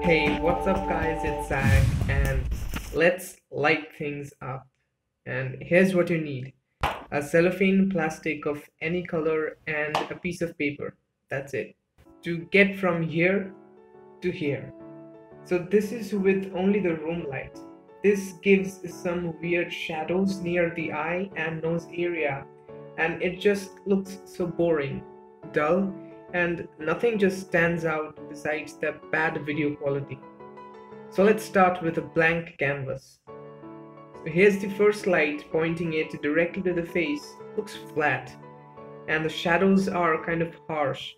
Hey, what's up guys? It's Sayak and let's light things up. And here's what you need. A cellophane plastic of any color and a piece of paper. That's it. To get from here to here. So this is with only the room light. This gives some weird shadows near the eye and nose area, and it just looks so boring, dull, and nothing just stands out besides the bad video quality. So let's start with a blank canvas. So here's the first light pointing it directly to the face. Looks flat, and the shadows are kind of harsh.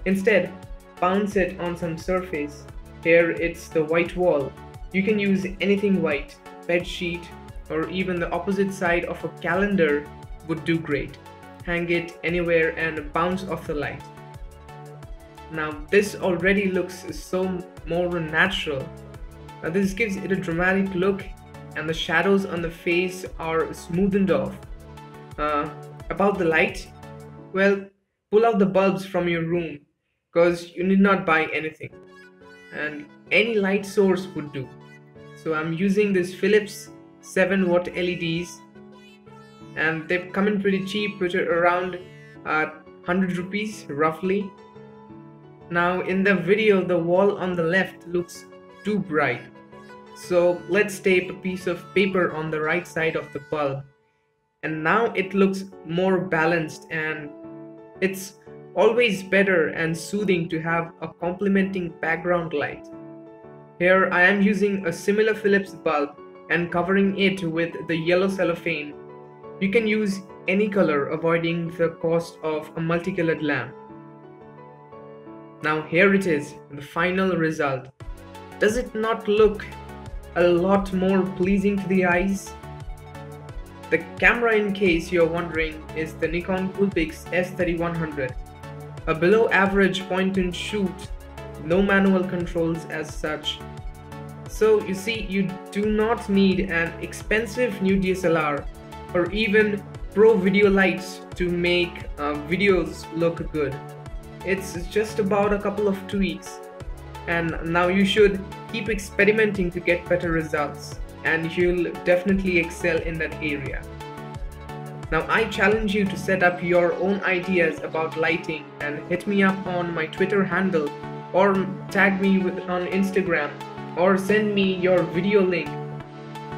Instead, bounce it on some surface. Here it's the white wall. You can use anything white, bed sheet, or even the opposite side of a calendar would do great. Hang it anywhere and bounce off the light. Now this already looks so more natural. Now this gives it a dramatic look and the shadows on the face are smoothened off. About the light, well, pull out the bulbs from your room because you need not buy anything. And any light source would do. So I'm using this Philips 7-watt LEDs and they come in pretty cheap, which are around 100 rupees roughly. Now in the video the wall on the left looks too bright, so let's tape a piece of paper on the right side of the bulb, and now it looks more balanced, and it's always better and soothing to have a complementing background light. Here I am using a similar Philips bulb and covering it with the yellow cellophane. You can use any color, avoiding the cost of a multicolored lamp. Now here it is, the final result. Does it not look a lot more pleasing to the eyes? The camera, in case you're wondering, is the Nikon Coolpix S3100. A below average point and shoot, no manual controls as such. So you see, you do not need an expensive new DSLR or even pro video lights to make videos look good. It's just about a couple of tweaks, and now you should keep experimenting to get better results, and you'll definitely excel in that area. Now I challenge you to set up your own ideas about lighting and hit me up on my Twitter handle or tag me on Instagram or send me your video link.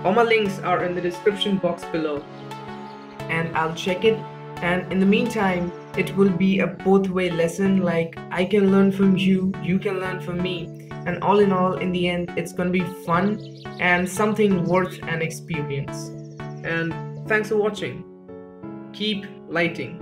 All my links are in the description box below and I'll check it, and in the meantime it will be a both-way lesson, like I can learn from you, you can learn from me, and all in all, in the end it's gonna be fun and something worth an experience. And thanks for watching. Keep lighting.